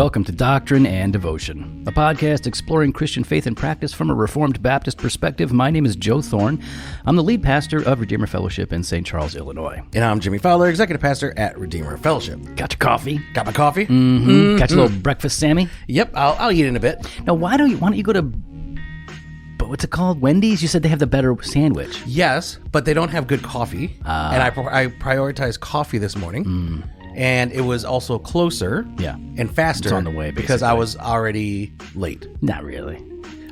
welcome to Doctrine and Devotion, a podcast exploring Christian faith and practice from a Reformed Baptist perspective. My name is Joe Thorne. I'm the lead pastor of Redeemer Fellowship in St. Charles, Illinois. And I'm Jimmy Fowler, executive pastor at Redeemer Fellowship. Got your coffee? Got my coffee? Mm-hmm. Got your little breakfast, Sammy? Yep, I'll eat in a bit. Now, why don't you go to, what's it called? Wendy's? You said they have the better sandwich. Yes, but they don't have good coffee. And I prioritized coffee this morning. And it was also closer and faster. It's on the way, because I was already late. Not really.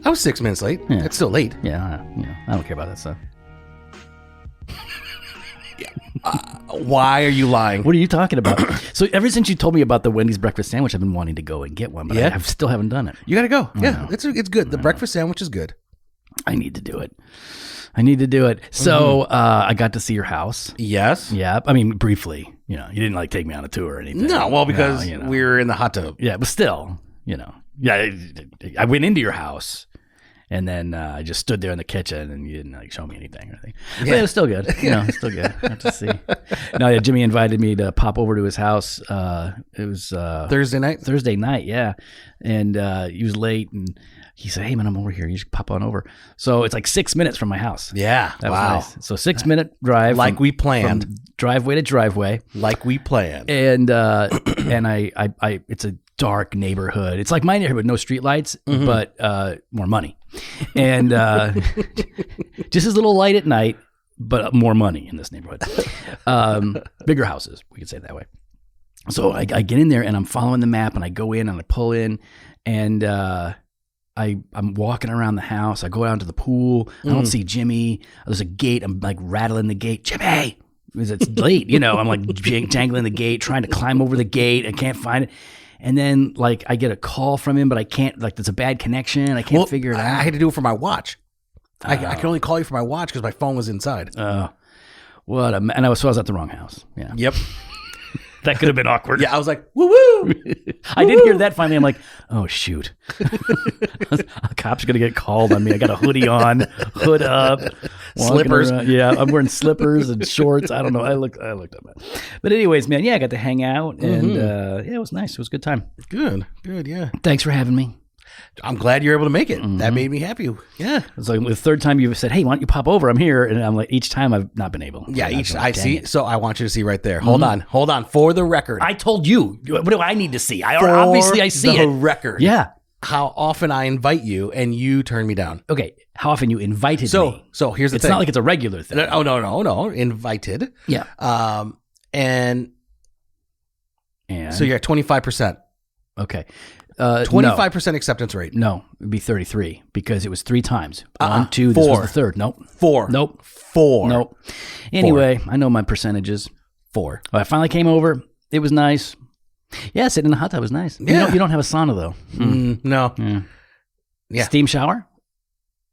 I was 6 minutes late. Yeah. It's still late. Yeah, I don't care about that stuff. Why are you lying? What are you talking about? So ever since you told me about the Wendy's breakfast sandwich, I've been wanting to go and get one, but I still haven't done it. You got to go. Yeah, it's good. The breakfast sandwich is good. I need to do it. So I got to see your house. Yes. Yeah. I mean, briefly. You didn't take me on a tour or anything. No, well, because we were in the hot tub. Yeah, but still, Yeah, I went into your house. And then I just stood there in the kitchen, and you didn't show me anything or anything. But it was still good. It's still good. I have to see. No, yeah, Jimmy invited me to pop over to his house. It was Thursday night. Thursday night, yeah. And he was late, and he said, "Hey, man, I'm over here. You should pop on over." So it's like 6 minutes from my house. Yeah, that was nice. So 6 minute drive, like we planned, from driveway to driveway, like we planned. And I it's a dark neighborhood. It's like my neighborhood, no streetlights, but more money. And just as little light at night, but more money in this neighborhood. Bigger houses, we could say it that way. So I get in there, and I'm following the map, and I go in and I pull in, and I'm walking around the house. I go down to the pool. I don't see Jimmy. There's a gate. I'm rattling the gate. Jimmy! Because it's late, I'm jangling the gate, trying to climb over the gate. I can't find it. And then, I get a call from him, but I can't, there's a bad connection. I can't figure it out. I had to do it for my watch. I can only call you for my watch because my phone was inside. Oh, and I was at the wrong house. Yeah. Yep. That could have been awkward. Yeah, I was like, woo-woo. I did hear that finally. I'm like, oh, shoot. A cop's going to get called on me. I got a hoodie on, hood up. Slippers. Yeah, I'm wearing slippers and shorts. I don't know. I looked up it. But anyways, man, I got to hang out, and it was nice. It was a good time. Good, yeah. Thanks for having me. I'm glad you're able to make it. That made me happy. Yeah. It's like the third time you've said, "Hey, why don't you pop over? I'm here." And I'm like, each time I've not been able. Yeah, I see. So I want you to see right there. Hold on. For the record. I told you. What do I need to see? Obviously I see it. For the record. Yeah. How often I invite you and you turn me down. Okay. How often you invited me. So here's the thing. It's not like it's a regular thing. No. Invited. Yeah. And so you're at 25%. Okay. 25% acceptance rate. No, it'd be 33 because it was 3 times. 1, 2, this was the third. Nope. 4. Nope. 4. Nope. Anyway, I know my percentages. 4. I finally came over. It was nice. Yeah, sitting in the hot tub was nice. Yeah. You don't have a sauna though. No. Yeah. Steam shower?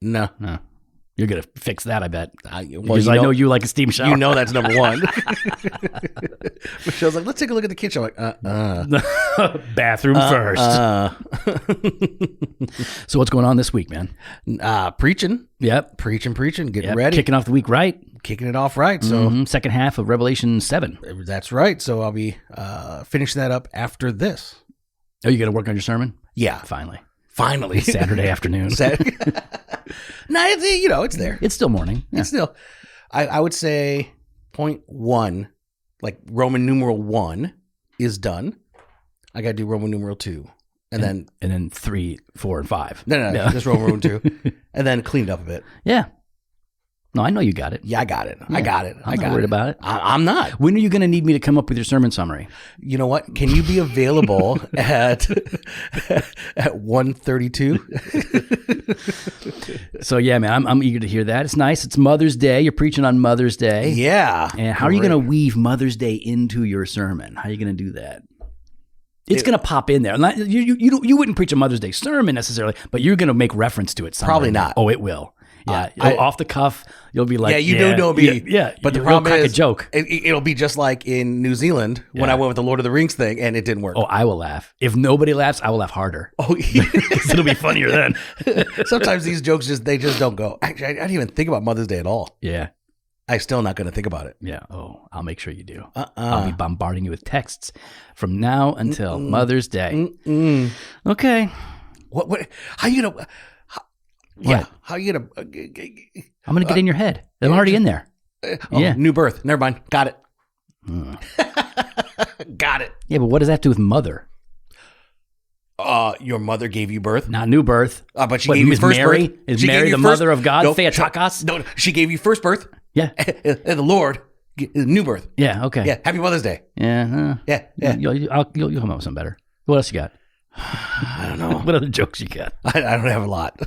No. You're going to fix that, I bet. Because I know you like a steam shower. You know that's number one. Michelle's like, let's take a look at the kitchen. I'm like, Bathroom first. So what's going on this week, man? Preaching. Yep. Preaching. Getting ready. Kicking off the week right. Kicking it off right. So second half of Revelation 7. That's right. So I'll be finishing that up after this. Oh, you going to work on your sermon? Yeah. Finally. Saturday afternoon. No, it's there. It's still morning. Yeah. It's still, I would say point 1, like Roman numeral 1 is done. I got to do Roman numeral 2. And then 3, 4, and 5. No, just Roman numeral 2. And then cleaned up a bit. Yeah. No, I know you got it. Yeah, I got it. I'm not worried about it. I'm not. When are you going to need me to come up with your sermon summary? You know what? Can you be available at 1:32? So yeah, man, I'm eager to hear that. It's nice. It's Mother's Day. You're preaching on Mother's Day. Yeah. And how are you going to weave Mother's Day into your sermon? How are you going to do that? It's going to pop in there. You wouldn't preach a Mother's Day sermon necessarily, but you're going to make reference to it somewhere. Probably not. Oh, it will. Yeah, off the cuff, you'll be like, yeah, you do know me. Yeah, but the problem is, a joke. It'll be just like in New Zealand when I went with the Lord of the Rings thing, and it didn't work. Oh, I will laugh. If nobody laughs, I will laugh harder. Oh, because it'll be funnier then. Sometimes these jokes just don't go. Actually, I didn't even think about Mother's Day at all. Yeah. I'm still not going to think about it. Yeah. Oh, I'll make sure you do. I'll be bombarding you with texts from now until Mother's Day. Okay. What? How you gonna? Yeah. How you gonna? I'm gonna get in your head. I'm already in there. New birth. Never mind. Got it. Got it. Yeah, but what does that have to do with mother? Your mother gave you birth. Not new birth. But she gave you first Mary? birth. Is Mary the mother of God? Theotokos? No, she gave you first birth. Yeah. And the Lord, new birth. Yeah. Okay. Yeah. Happy Mother's Day. Yeah. Yeah. You'll come up with something better. What else you got? I don't know. What other jokes you got? I don't have a lot.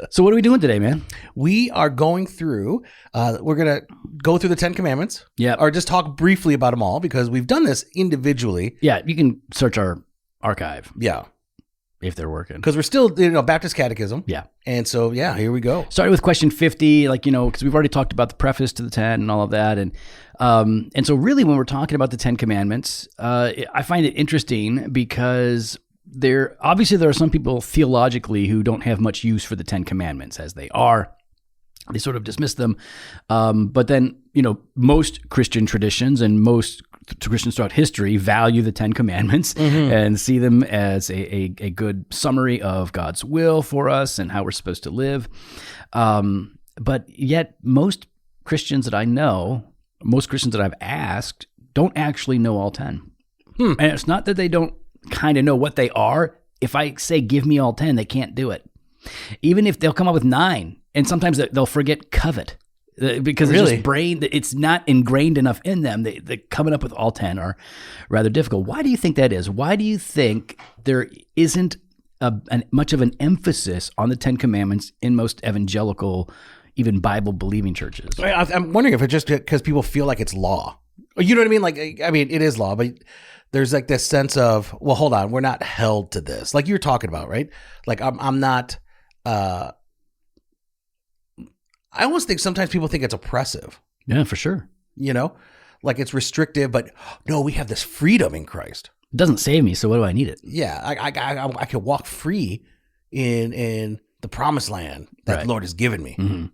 So what are we doing today, man? We are going through, we're going to go through the 10 Commandments. Yeah. Or just talk briefly about them all because we've done this individually. Yeah. You can search our archive. Yeah. If they're working. Because we're still, Baptist Catechism. Yeah. And so, yeah, here we go. Started with question 50, because we've already talked about the preface to the 10 and all of that. And so really when we're talking about the 10 Commandments, I find it interesting because there are some people theologically who don't have much use for the 10 Commandments as they are. They sort of dismiss them. But then, most Christian traditions and most Christians throughout history value the 10 Commandments and see them as a good summary of God's will for us and how we're supposed to live. But yet most Christians that I know, most Christians that I've asked, don't actually know all 10. And it's not that they don't kind of know what they are. If I say, give me all 10, they can't do it. Even if they'll come up with 9, and sometimes they'll forget covet. Because it's just it's not ingrained enough in them. They coming up with all 10 are rather difficult. Why do you think that is? Why do you think there isn't much of an emphasis on the 10 Commandments in most evangelical, even Bible-believing churches? I'm wondering if it's just because people feel like it's law. You know what I mean? It is law, but there's like this sense of, well, hold on, we're not held to this. Like you're talking about, right? Like I'm not... I almost think sometimes people think it's oppressive. Yeah, for sure. Like it's restrictive, but no, we have this freedom in Christ. It doesn't save me, so what do I need it? Yeah, I can walk free in the promised land that the Lord has given me. Mm-hmm.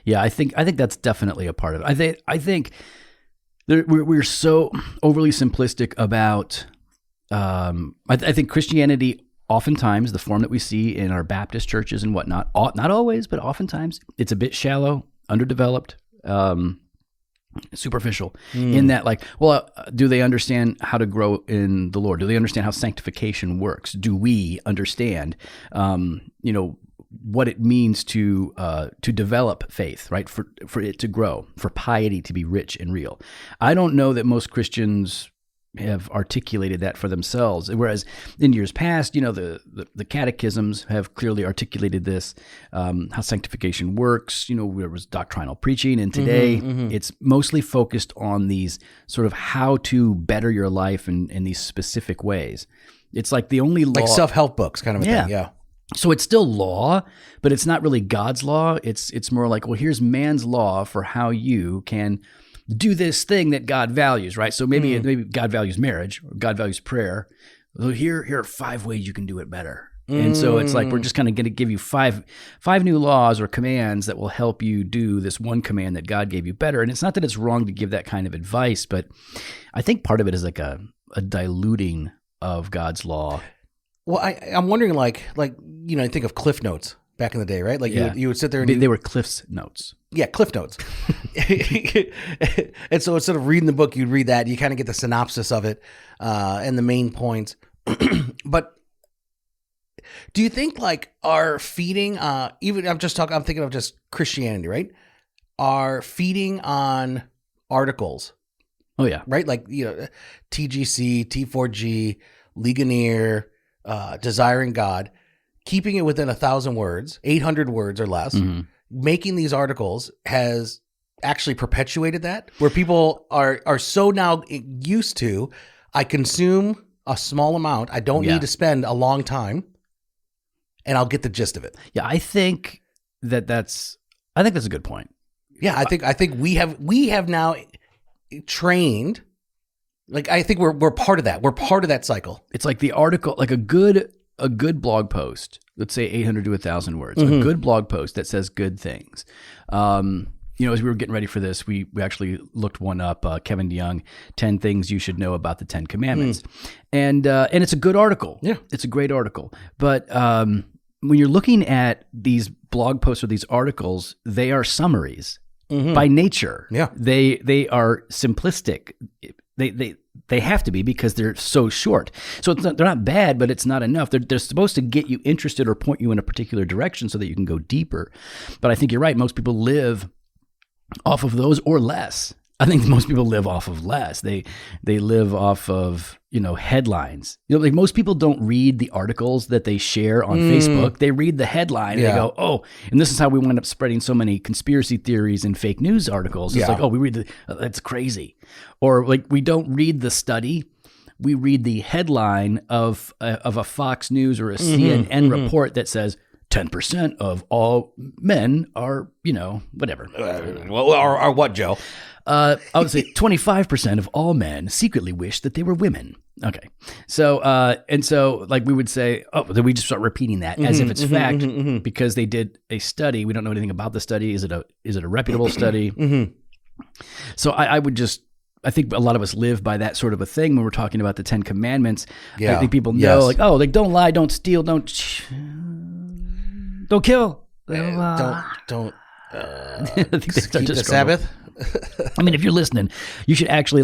Yeah, I think that's definitely a part of it. I think we're so overly simplistic about. I think Christianity. Oftentimes, the form that we see in our Baptist churches and whatnot, not always, but oftentimes, it's a bit shallow, underdeveloped, superficial in that, do they understand how to grow in the Lord? Do they understand how sanctification works? Do we understand, what it means to develop faith, right? For it to grow, for piety to be rich and real. I don't know that most Christians have articulated that for themselves. Whereas in years past, the catechisms have clearly articulated this, how sanctification works, there was doctrinal preaching. And today it's mostly focused on these sort of how to better your life in these specific ways. It's like the only law. Like self-help books kind of a thing, yeah. So it's still law, but it's not really God's law. It's more like, well, here's man's law for how you can do this thing that God values, right? So maybe God values marriage, or God values prayer. So here are 5 ways you can do it better. And so it's like we're just kind of going to give you five new laws or commands that will help you do this one command that God gave you better. And it's not that it's wrong to give that kind of advice, but I think part of it is like a diluting of God's law. Well, I'm wondering, I think of Cliff Notes back in the day, right? Like you would sit there and they were Cliff's Notes. Yeah, Cliff Notes. And so instead of reading the book, you'd read that. You kind of get the synopsis of it and the main points. But do you think our feeding, I'm thinking of just Christianity, right? Our feeding on articles. Oh, yeah. Right? TGC, T4G, Ligonier, Desiring God, keeping it within 1,000 words, 800 words or less, making these articles has actually perpetuated that, where people are so now used to, I consume a small amount, I don't need to spend a long time, and I'll get the gist of it. Yeah, I think that's a good point. Yeah, I think we have now trained. I think we're part of that. We're part of that cycle. It's like the article, like a good blog post, let's say 800 to 1,000 words, a good blog post that says good things. as we were getting ready for this, we actually looked one up, Kevin DeYoung, 10 Things You Should Know About the 10 Commandments. And it's a good article. Yeah. It's a great article. But when you're looking at these blog posts or these articles, they are summaries by nature. Yeah. They are simplistic. They have to be because they're so short. So they're not bad, but it's not enough. They're supposed to get you interested or point you in a particular direction so that you can go deeper. But I think you're right. Most people live off of those or less. I think most people live off of less. They live off of, headlines. Like most people don't read the articles that they share on Facebook. They read the headline and they go, oh, and this is how we wind up spreading so many conspiracy theories and fake news articles. It's like, oh, we read that's crazy. Or like we don't read the study. We read the headline of a Fox News or a CNN report that says 10% of all men are, whatever. Or what, Joe? I would say 25% of all men secretly wish that they were women. Okay. So, like we would say, then we just start repeating that as if it's fact because they did a study. We don't know anything about the study. Is it a reputable study? So I think a lot of us live by that sort of a thing when we're talking about the 10 Commandments. Yeah. I think people know don't lie, don't steal, don't kill. Don't I think they start keep to the struggle. Sabbath. I mean, if you're listening, you should actually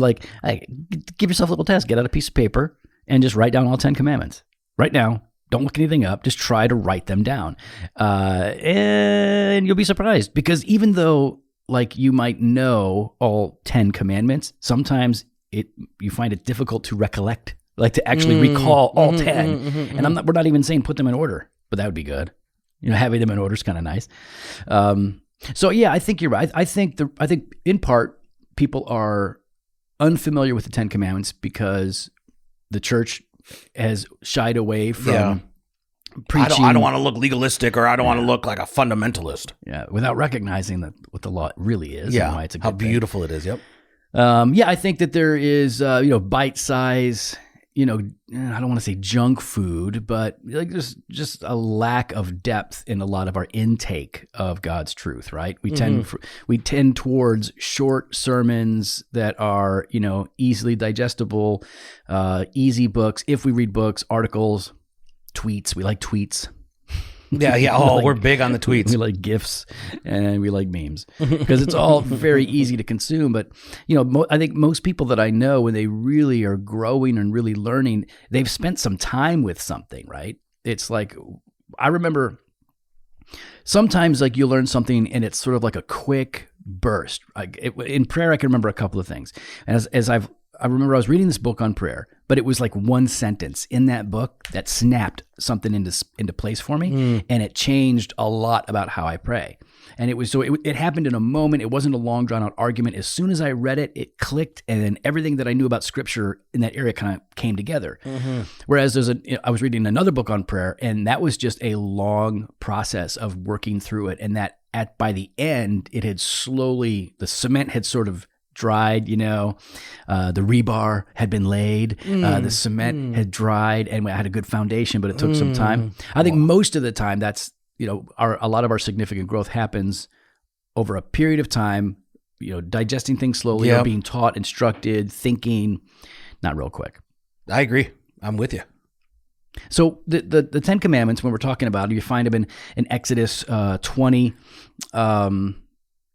give yourself a little test. Get out a piece of paper and just write down all 10 commandments right now. Don't look anything up. Just try to write them down. And you'll be surprised because even though you might know all 10 commandments, sometimes you find it difficult to recollect, to actually recall all 10. And we're not even saying put them in order, but that would be good. Having them in order is kind of nice. So yeah, I think you're right. I think in part people are unfamiliar with the 10 Commandments because the church has shied away from preaching. I don't want to look legalistic, or I don't want to look like a fundamentalist. Yeah, without recognizing what the law really is. Yeah, and why it's a good how beautiful it is. Yep. I think that there is bite size. I don't want to say junk food, but there's just a lack of depth in a lot of our intake of God's truth, right? We tend towards short sermons that are, easily digestible, easy books. If we read books, articles, tweets, we like tweets. Yeah. Oh, we're big on the tweets. We like GIFs and we like memes because it's all very easy to consume. But, I think most people that I know, when they really are growing and really learning, they've spent some time with something, right? It's like, I remember sometimes you learn something and it's sort of like a quick burst. In prayer, I can remember a couple of things. I remember I was reading this book on prayer, but it was like one sentence in that book that snapped something into place for me, and it changed a lot about how I pray. And it happened in a moment. It wasn't a long drawn out argument. As soon as I read it, it clicked, and then everything that I knew about Scripture in that area kind of came together. Whereas I was reading another book on prayer, and that was just a long process of working through it, and that by the end, it had slowly, the cement had sort of dried, the rebar had been laid, the cement had dried, and I had a good foundation, but it took some time. I think most of the time that's, a lot of our significant growth happens over a period of time, digesting things slowly, or being taught, instructed, thinking, not real quick. I agree. I'm with you. So the 10 Commandments, when we're talking about it, you find them in Exodus 20,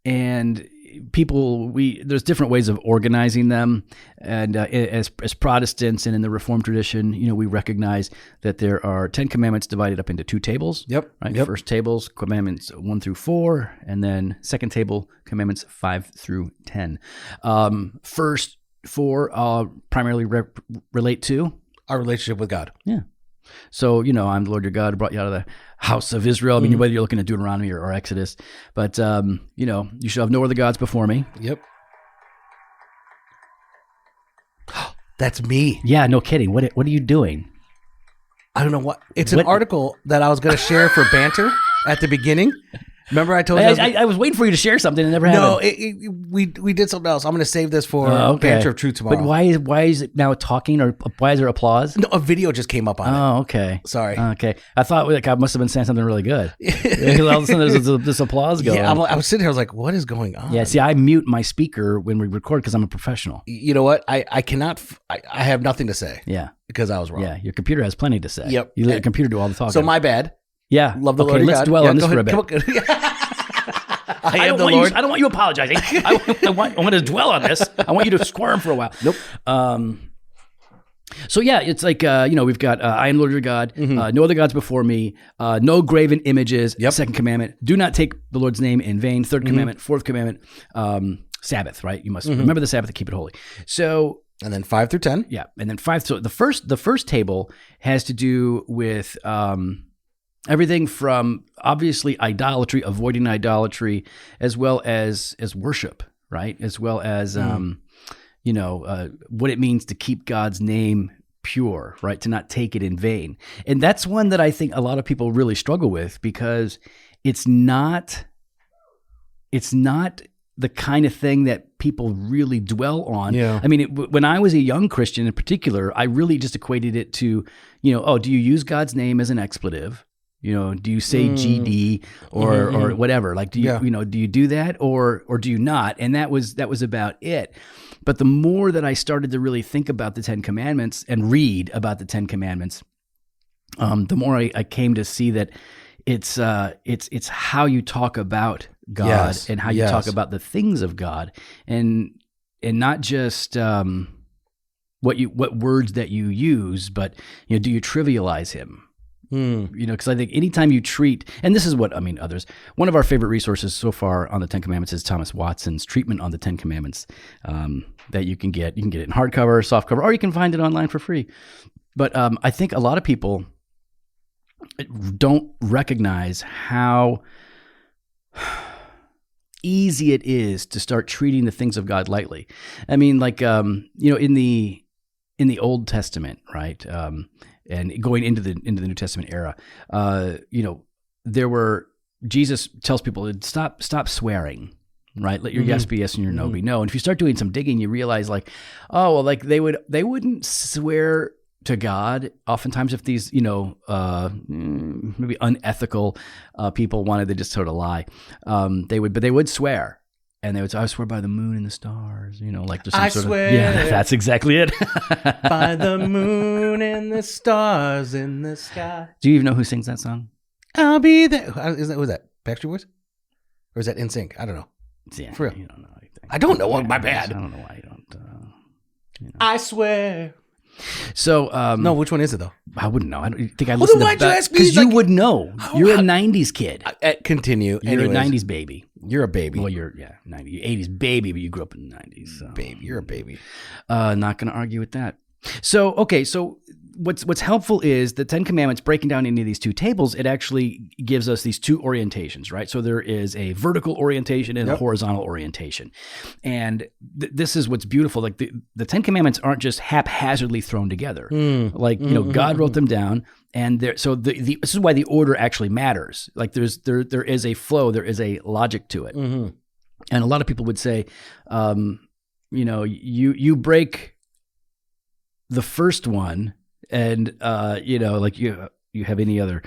and there's different ways of organizing them, and as Protestants and in the Reformed tradition, we recognize that there are 10 commandments divided up into two tables. Yep. Right. Yep. First table's commandments 1 through 4, and then second table commandments 5 through 10. First 4 primarily relate to our relationship with God. Yeah. So, I'm the Lord your God who brought you out of the house of Israel. I mean, whether you're looking at Deuteronomy or Exodus, but, you shall have no other gods before me. Yep. That's me. Yeah, no kidding. What are you doing? I don't know what. It's an article that I was going to share for banter at the beginning. Remember I told you I was waiting for you to share something and it never happened. No, we did something else. I'm going to save this for Banter of Truth tomorrow. But why is it now talking, or why is there applause? No, a video just came up on it. Oh, okay. Sorry. Okay. I thought I must have been saying something really good. All of a sudden there's this applause going. Yeah, I was sitting here, I was like, what is going on? Yeah, see, I mute my speaker when we record because I'm a professional. You know what? I cannot, I have nothing to say. Yeah. Because I was wrong. Yeah, your computer has plenty to say. Yep. You let your computer do all the talking. So my bad. Yeah. Love the Lord. Okay, let's dwell on this for a bit. I am the Lord. I don't want you apologizing. I want to dwell on this. I want you to squirm for a while. Nope. So yeah, it's like we've got I am the Lord your God, no other gods before me, no graven images. Yep. Second commandment: do not take the Lord's name in vain. Third commandment. Fourth commandment: Sabbath. Right? You must remember the Sabbath and keep it holy. So. And then 5 through 10. Yeah, and then 5. So the first table has to do with everything from obviously idolatry, avoiding idolatry, as well as worship, right? As well as what it means to keep God's name pure, right? To not take it in vain. And that's one that I think a lot of people really struggle with because it's not the kind of thing that people really dwell on. Yeah. I mean, when I was a young Christian in particular, I really just equated it to, do you use God's name as an expletive? Do you say GD or whatever? Like, do you, do you do that or do you not? And that was about it. But the more that I started to really think about the 10 Commandments and read about the 10 Commandments, the more I came to see that it's how you talk about God and how you talk about the things of God, and not just what words that you use, but do you trivialize Him? Because I think anytime you treat, and this is what others. One of our favorite resources so far on the 10 Commandments is Thomas Watson's treatment on the 10 Commandments that you can get. You can get it in hardcover, softcover, or you can find it online for free. But I think a lot of people don't recognize how easy it is to start treating the things of God lightly. I mean, like in the Old Testament, right, and going into the New Testament era, Jesus tells people to stop swearing. Right, let your yes be yes and your no be no. And if you start doing some digging, you realize they wouldn't swear to God. Oftentimes, if these maybe unethical people wanted to just sort of lie, they would swear, and they would say, "I swear by the moon and the stars." Like there's some swear. Yeah, that's exactly it. By the moon and the stars in the sky. Do you even know who sings that song? I'll be there. Was that Backstreet Boys, or is that NSYNC? I don't know. Yeah, for real. You don't know anything. I don't know. My bad. I don't know why you don't. I swear. So no, which one is it though? I wouldn't know. I don't think I listened to why'd you ask me? Because you would know. You're a '90s kid. Continue. You're a '90s baby. You're a baby. Well, you're 80s baby, but you grew up in the '90s. So. Baby, you're a baby. Not going to argue with that. So okay, so what's helpful is the 10 Commandments breaking down into these two tables. It actually gives us these two orientations, right? So there is a vertical orientation and a horizontal orientation, and this is what's beautiful. Like the 10 Commandments aren't just haphazardly thrown together. God wrote them down, and this is why the order actually matters. Like there is a flow, there is a logic to it, and a lot of people would say, you break the first one, and like you have any other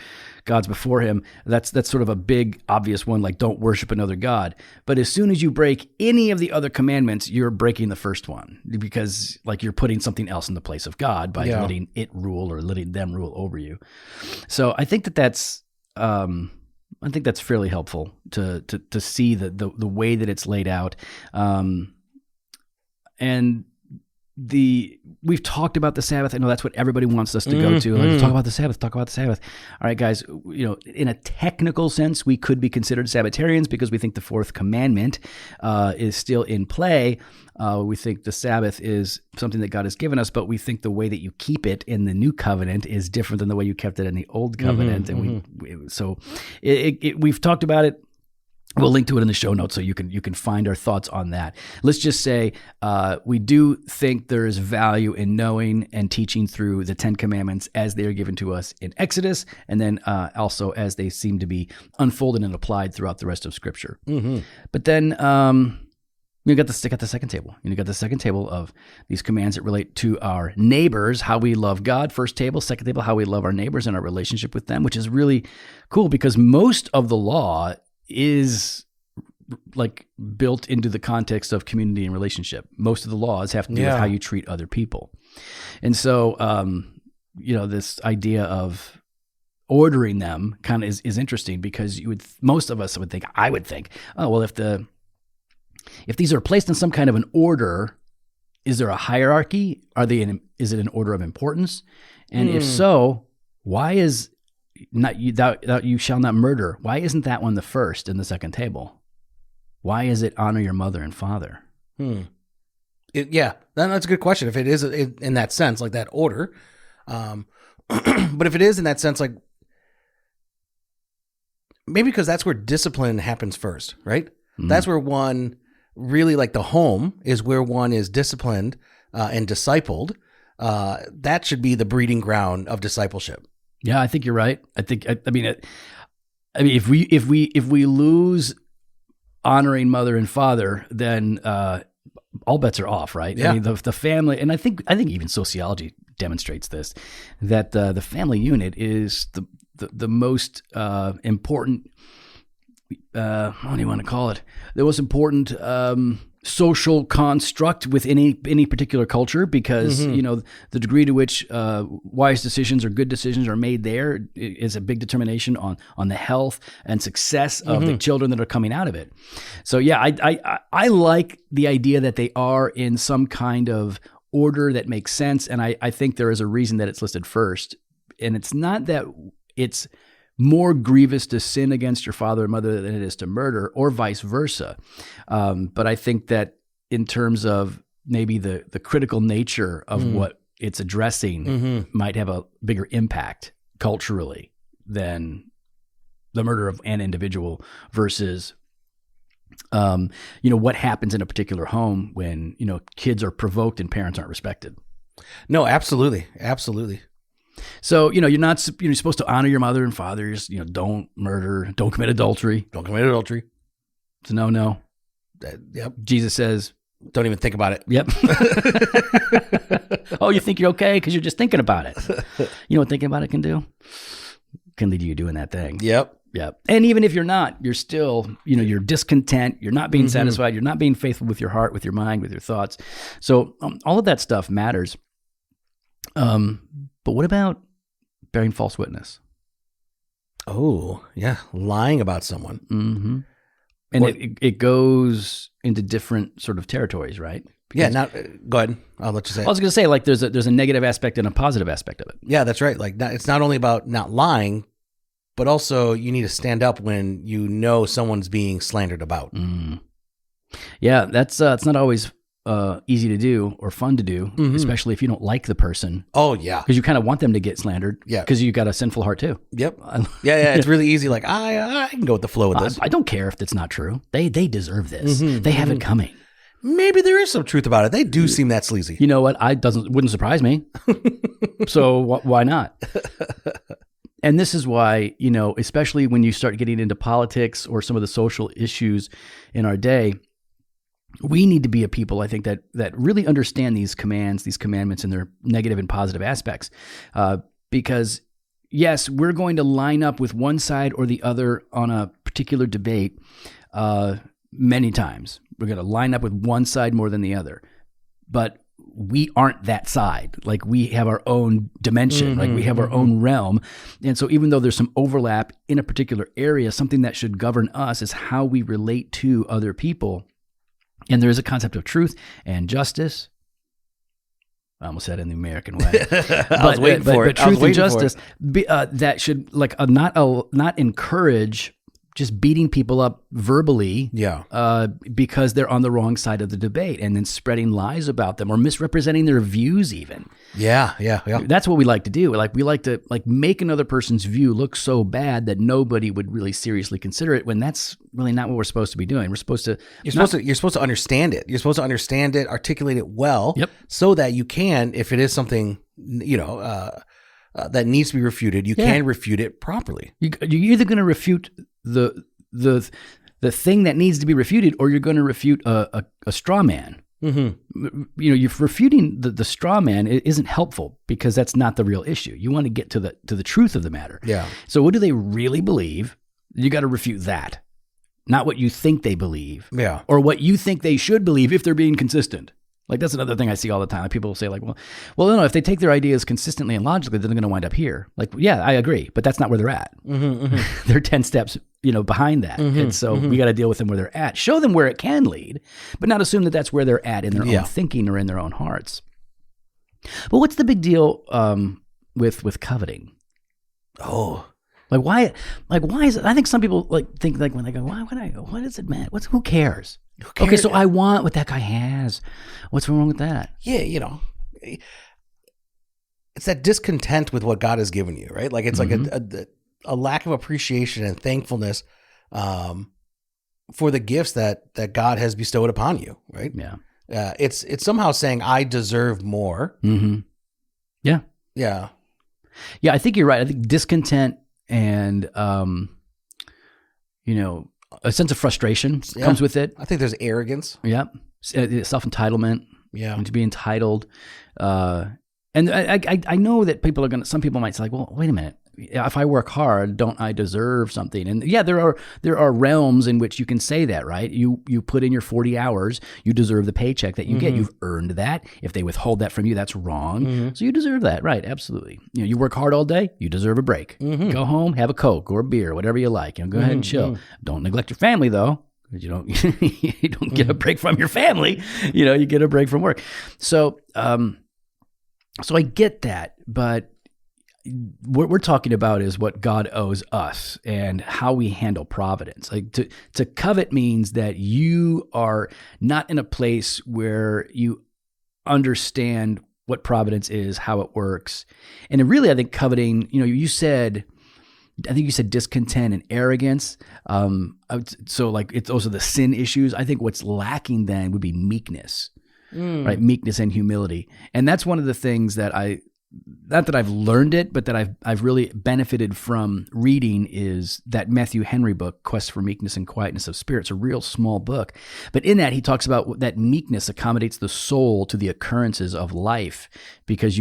gods before Him. That's sort of a big obvious one, like don't worship another god. But as soon as you break any of the other commandments, you're breaking the first one, because like you're putting something else in the place of God by letting it rule or letting them rule over you. So I think that's fairly helpful to see the way that it's laid out, and we've talked about the Sabbath. I know that's what everybody wants us to go to. Like, talk about the Sabbath. All right, guys, in a technical sense, we could be considered Sabbatarians because we think the fourth commandment is still in play. We think the Sabbath is something that God has given us, but we think the way that you keep it in the new covenant is different than the way you kept it in the old covenant. And we've talked about it. We'll link to it in the show notes so you can find our thoughts on that. Let's just say we do think there is value in knowing and teaching through the 10 Commandments as they are given to us in Exodus, and then also as they seem to be unfolded and applied throughout the rest of Scripture. Mm-hmm. But then you got the second table. You got the second table of these commands that relate to our neighbors, how we love God. First table, second table, how we love our neighbors and our relationship with them, which is really cool because most of the law is like built into the context of community and relationship. Most of the laws have to do with how you treat other people. And so, this idea of ordering them kind of is interesting because most of us would think, I would think, oh, well, if these are placed in some kind of an order, is there a hierarchy? Is it an order of importance? And if so, why is not you shall not murder? Why isn't that one the first in the second table? Why is it honor your mother and father? That's a good question. If it is in that sense, like that order, but if it is in that sense, like maybe because that's where discipline happens first, right? That's where one really, like the home is where one is disciplined and discipled. That should be the breeding ground of discipleship. Yeah, I think you're right. I mean, if we lose honoring mother and father, then all bets are off, right? Yeah. I mean, the family, and I think even sociology demonstrates this, that the family unit is the most important. What do you want to call it? The most important social construct with any particular culture, because the degree to which wise decisions or good decisions are made there is a big determination on the health and success of the children that are coming out of it. So yeah, I like the idea that they are in some kind of order that makes sense, and I think there is a reason that it's listed first, and it's not that it's more grievous to sin against your father and mother than it is to murder, or vice versa. But I think that in terms of maybe the critical nature of what it's addressing might have a bigger impact culturally than the murder of an individual versus, what happens in a particular home when, kids are provoked and parents aren't respected. No, absolutely. Absolutely. So, you're supposed to honor your mother and fathers, don't murder, don't commit adultery. Don't commit adultery. It's a no. Yep. Jesus says, don't even think about it. Yep. Oh, you think you're okay because you're just thinking about it. You know what thinking about it can do? It can lead to you doing that thing. Yep. And even if you're not, you're still, you're discontent. You're not being satisfied. You're not being faithful with your heart, with your mind, with your thoughts. So all of that stuff matters. But what about bearing false witness? Oh, yeah. Lying about someone. Mm-hmm. And it goes into different sort of territories, right? Because, go ahead. I'll let you say it. I was going to say, like, there's a negative aspect and a positive aspect of it. Yeah, that's right. Like, it's not only about not lying, but also you need to stand up when someone's being slandered about. Yeah, that's it's not always easy to do or fun to do, especially if you don't like the person. Oh, yeah. Because you kind of want them to get slandered. Yeah. Because you got a sinful heart too. Yep. Yeah. It's really easy. Like, I can go with the flow with this. I don't care if it's not true. They deserve this. They have it coming. Maybe there is some truth about it. They do seem that sleazy. You know what? Wouldn't surprise me. So why not? And this is why, especially when you start getting into politics or some of the social issues in our day, we need to be a people, I think, that really understand these commands, these commandments, and their negative and positive aspects. Because, yes, we're going to line up with one side or the other on a particular debate many times. We're going to line up with one side more than the other. But we aren't that side. Like, we have our own dimension, like we have our own realm. And so even though there's some overlap in a particular area, something that should govern us is how we relate to other people. And there is a concept of truth and justice. I almost said it in the American way. I was waiting for it. But truth and justice that should not encourage just beating people up verbally Yeah. because they're on the wrong side of the debate, and then spreading lies about them or misrepresenting their views even. Yeah. That's what we like to do. We like to make another person's view look so bad that nobody would really seriously consider it, when that's really not what we're supposed to be doing. We're supposed to You're supposed to understand it. You're supposed to understand it, articulate it well, Yep. so that you can, if it is something, that needs to be refuted, you can refute it properly. You're either going to refute the thing that needs to be refuted, or you're going to refute a straw man. Mm-hmm. You're refuting the straw man isn't helpful, because that's not the real issue. You want to get to the truth of the matter. Yeah. So what do they really believe? You got to refute that, not what you think they believe. Yeah. Or what you think they should believe if they're being consistent. Like, that's another thing I see all the time. People will say, like, well, no, if they take their ideas consistently and logically, then they're going to wind up here. Like, yeah, I agree, but that's not where they're at. Mm-hmm. They're 10 steps, behind that. Mm-hmm. And so we got to deal with them where they're at. Show them where it can lead, but not assume that that's where they're at in their own thinking or in their own hearts. But what's the big deal with coveting? Oh. Why is it? I think some people think when they go, why would I go? What does it matter? Who cares? Okay, so I want what that guy has. What's wrong with that? Yeah, it's that discontent with what God has given you, right? Like, it's like a lack of appreciation and thankfulness for the gifts that God has bestowed upon you, right? Yeah. It's somehow saying I deserve more. Mm-hmm. Yeah. Yeah. Yeah, I think you're right. I think discontent and a sense of frustration comes with it. I think there's arrogance. Yeah. Self-entitlement. Yeah. To be entitled. And I know that some people might say, like, well, wait a minute. If I work hard, don't I deserve something? And yeah, there are realms in which you can say that, right? You put in your 40 hours, you deserve the paycheck that you get. You've earned that. If they withhold that from you, that's wrong. So you deserve that, right? Absolutely. You work hard all day, you deserve a break. Go home, have a Coke or a beer, whatever you like. Go ahead and chill. Don't neglect your family, though. You don't get a break from your family. You get a break from work. So I get that, but what we're talking about is what God owes us and how we handle providence. Like, to covet means that you are not in a place where you understand what providence is, how it works. And really, I think coveting, you said discontent and arrogance. So those are the sin issues. I think what's lacking then would be meekness, right? Meekness and humility. And that's one of the things that not that I've learned it, but that I've really benefited from reading, is that Matthew Henry book, Quest for Meekness and Quietness of Spirit. It's a real small book. But in that, he talks about that meekness accommodates the soul to the occurrences of life, because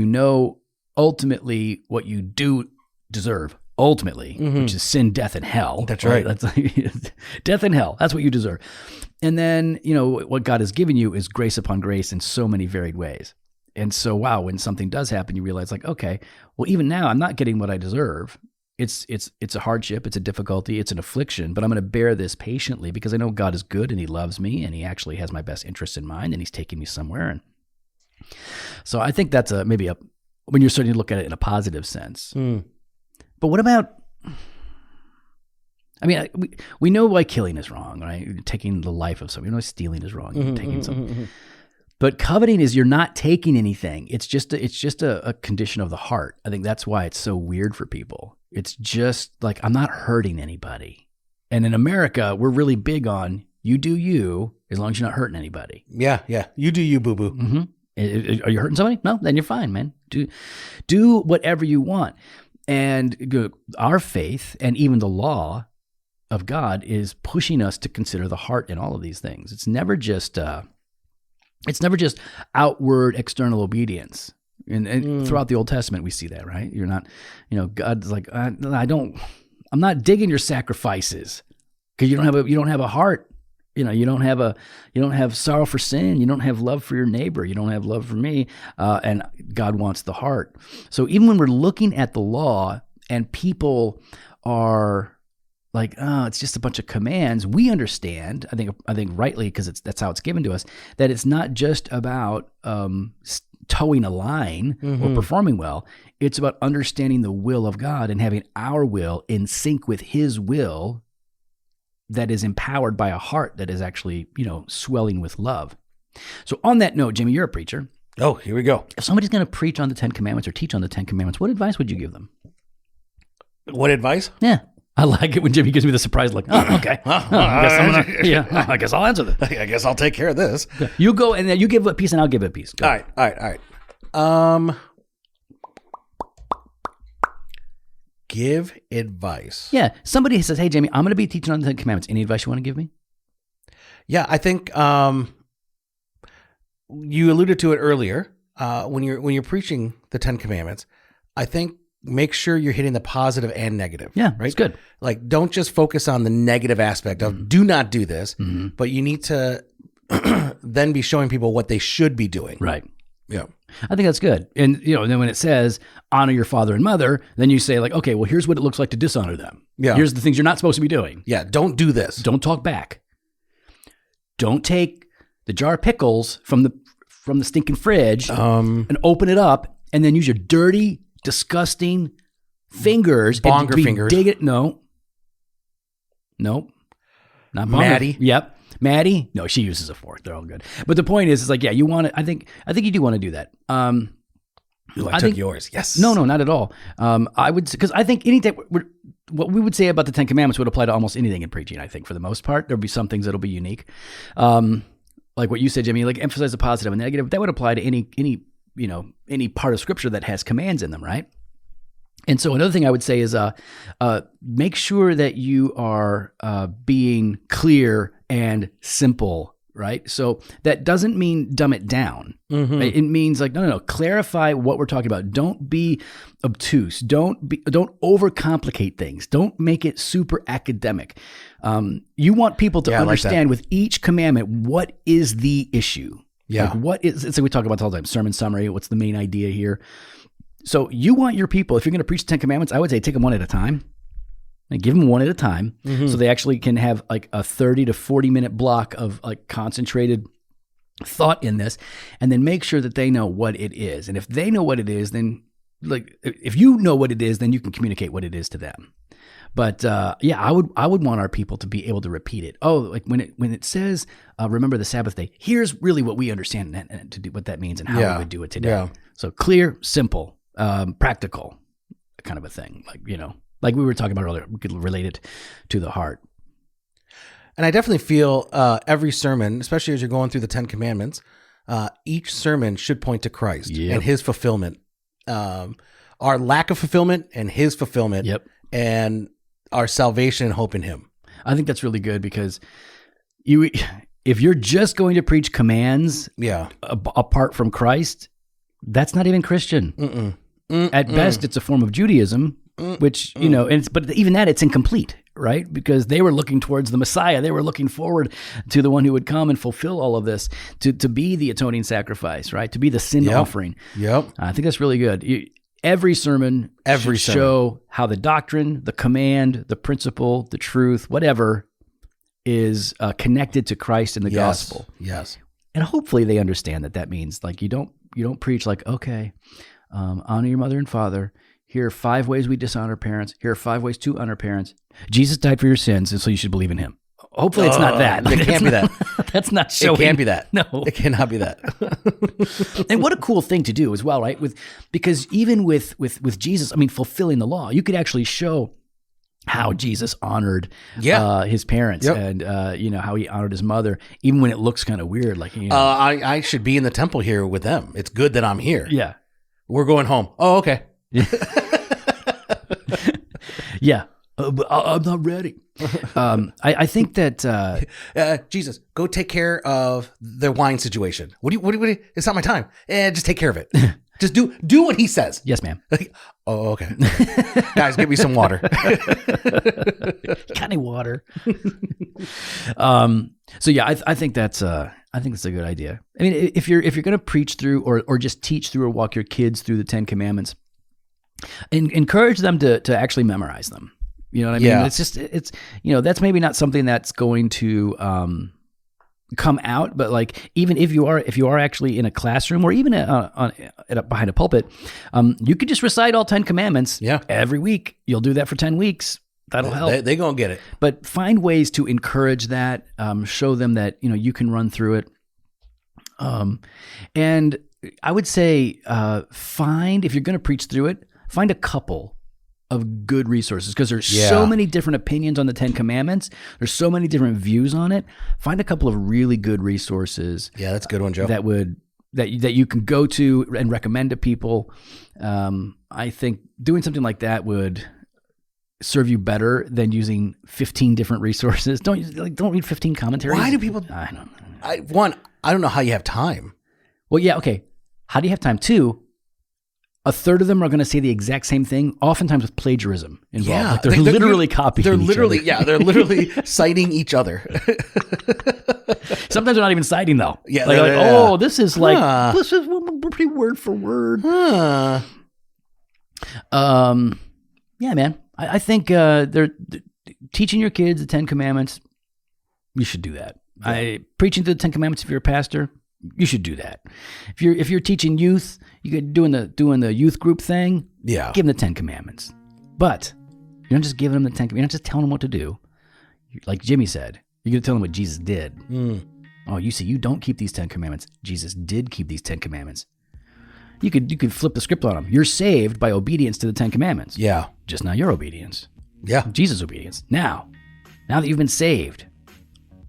ultimately what you do deserve, which is sin, death, and hell. That's right. That's death and hell. That's what you deserve. And then, what God has given you is grace upon grace in so many varied ways. And so, wow, when something does happen, you realize, like, okay, well, even now I'm not getting what I deserve. It's a hardship, it's a difficulty, it's an affliction, but I'm going to bear this patiently because I know God is good and he loves me and he actually has my best interest in mind and he's taking me somewhere. And so I think that's when you're starting to look at it in a positive sense. But what about, we know why killing is wrong, right? Taking the life of somebody. We know stealing is wrong. Taking something. But coveting is you're not taking anything. It's just a condition of the heart. I think that's why it's so weird for people. It's just like, I'm not hurting anybody. And in America, we're really big on you do you as long as you're not hurting anybody. Yeah. You do you, boo-boo. Mm-hmm. Are you hurting somebody? No, then you're fine, man. Do whatever you want. And our faith and even the law of God is pushing us to consider the heart in all of these things. It's never just outward external obedience. And throughout the Old Testament, we see that, right? You're not, God's like, I'm not digging your sacrifices because you don't have a heart. You don't have sorrow for sin. You don't have love for your neighbor. You don't have love for me. And God wants the heart. So even when we're looking at the law and people are like, oh, it's just a bunch of commands, we understand, I think rightly, because that's how it's given to us, that it's not just about towing a line or performing well. It's about understanding the will of God and having our will in sync with his will that is empowered by a heart that is actually, swelling with love. So on that note, Jimmy, you're a preacher. Oh, here we go. If somebody's going to preach on the 10 Commandments or teach on the 10 Commandments, what advice would you give them? What advice? Yeah. I like it when Jimmy gives me the surprise look. Oh, okay. I guess I'll answer this. I guess I'll take care of this. You go and then you give a piece and I'll give a piece. Go. All right. Give advice. Yeah. Somebody says, hey, Jamie, I'm going to be teaching on the 10 Commandments. Any advice you want to give me? Yeah, I think you alluded to it earlier. When you're preaching the 10 Commandments, I think make sure you're hitting the positive and negative. Yeah, right. That's good. Like, don't just focus on the negative aspect of do not do this, but you need to then be showing people what they should be doing. Right. Yeah. I think that's good. And, then when it says honor your father and mother, then you say like, okay, well, here's what it looks like to dishonor them. Yeah. Here's the things you're not supposed to be doing. Yeah. Don't do this. Don't talk back. Don't take the jar of pickles from the stinking fridge and open it up and then use your dirty, disgusting fingers. Bonger fingers. Dig it. No. Nope. Not bonger. Maddie. Yep. Maddie. No, she uses a fork. They're all good. But the point is, it's like, yeah, you want to, I think you do want to do that. I took yours. Yes. No, not at all. I would, because I think anything, what we would say about the 10 Commandments would apply to almost anything in preaching, I think, for the most part. There'll be some things that'll be unique. Like what you said, Jimmy, like emphasize the positive and negative. That would apply to any part of Scripture that has commands in them, right? And so another thing I would say is make sure that you are being clear and simple, right? So that doesn't mean dumb it down. Mm-hmm. Right? It means like, no, clarify what we're talking about. Don't be obtuse. Don't overcomplicate things. Don't make it super academic. You want people to understand with each commandment, what is the issue? Yeah. Like it's like we talk about this all the time, sermon summary. What's the main idea here? So you want your people, if you're going to preach the 10 Commandments, I would say take them one at a time. And give them one at a time, so they actually can have like a 30 to 40 minute block of like concentrated thought in this, and then make sure that they know what it is. And if they know what it is, then like if you know what it is, then you can communicate what it is to them. But I would want our people to be able to repeat it. Oh, like when it says remember the Sabbath day, here's really what we understand and to do what that means and how we would do it today. Yeah. So clear, simple, practical, kind of a thing. Like we were talking about earlier, we could relate it to the heart. And I definitely feel every sermon, especially as you're going through the 10 Commandments, each sermon should point to Christ and his fulfillment. Our lack of fulfillment and his fulfillment and our salvation and hope in him. I think that's really good because if you're just going to preach commands apart from Christ, that's not even Christian. At best, it's a form of Judaism. Which, but even that, it's incomplete, right? Because they were looking towards the Messiah. They were looking forward to the one who would come and fulfill all of this, to be the atoning sacrifice, right? To be the sin offering. Yep. I think that's really good. Every sermon should show how the doctrine, the command, the principle, the truth, whatever is connected to Christ and the gospel. Yes. And hopefully they understand that means like you don't preach like, okay, honor your mother and father. Here are 5 ways we dishonor parents. Here are 5 ways to honor parents. Jesus died for your sins, and so you should believe in him. Hopefully it's not that. It can't be that. That's not showing. It can't be that. No. It cannot be that. And what a cool thing to do as well, right? Because even with Jesus, fulfilling the law, you could actually show how Jesus honored his parents and how he honored his mother, even when it looks kind of weird. Like I should be in the temple here with them. It's good that I'm here. Yeah. We're going home. Oh, okay. Yeah, I'm not ready. I think that Jesus, go take care of the wine situation. What do you? It's not my time. Just take care of it. Just do what he says. Yes, ma'am. Oh, okay. Guys, give me some water. Got any water? So yeah, I think that's a good idea. I mean, if you're going to preach through or just teach through or walk your kids through the 10 Commandments, encourage them to actually memorize them. You know what I mean? Yeah. It's that's maybe not something that's going to come out, but like even if you are actually in a classroom or even behind a pulpit, you could just recite all 10 Commandments every week. You'll do that for 10 weeks. That'll help. They're going to get it. But find ways to encourage that, show them that, you can run through it. And I would say, if you're going to preach through it, find a couple of good resources, because there's so many different opinions on the 10 Commandments. There's so many different views on it. Find a couple of really good resources. Yeah, that's a good one, Joe. That you can go to and recommend to people. I think doing something like that would serve you better than using 15 different resources. Don't read 15 commentaries. Why do people? I don't know. I don't know how you have time. Well, yeah, okay. How do you have time? 2, a third of them are going to say the exact same thing, oftentimes with plagiarism involved. Yeah, like they're literally copying. They're literally, each other. they're literally citing each other. Sometimes they're not even citing though. Yeah, this is pretty word for word. Huh. Yeah, man. I think they're teaching your kids the 10 Commandments. You should do that. Yeah. Preaching to the 10 Commandments. If you're a pastor, you should do that. If you're teaching youth, you're doing the youth group thing. Yeah, give them the 10 Commandments. But you're not just giving them the 10 Commandments. You're not just telling them what to do. Like Jimmy said, you're going to tell them what Jesus did. Oh, you see, you don't keep these 10 Commandments. Jesus did keep these 10 Commandments. You could flip the script on them. You're saved by obedience to the 10 Commandments. Yeah. Just not your obedience. Yeah. Jesus' obedience. Now that you've been saved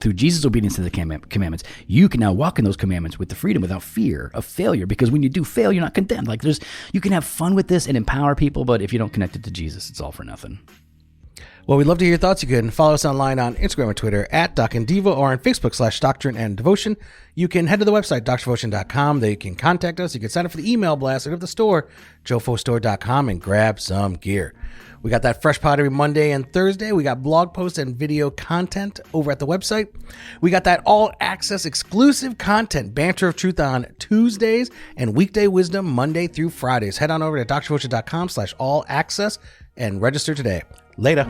through Jesus' obedience to the commandments, you can now walk in those commandments with the freedom without fear of failure, because when you do fail, you're not condemned. Like you can have fun with this and empower people, but if you don't connect it to Jesus, it's all for nothing. Well, we'd love to hear your thoughts. You can follow us online on Instagram and Twitter at Doc and Devo, or on Facebook /Doctrine and Devotion. You can head to the website, doctrinedevotion.com. There you can contact us. You can sign up for the email blast, or go to the store, jofostore.com, and grab some gear. We got that fresh pod every Monday and Thursday. We got blog posts and video content over at the website. We got that all access exclusive content, Banter of Truth, on Tuesdays, and Weekday Wisdom Monday through Fridays. Head on over to doctrinedevotion.com /all access and register today. Later.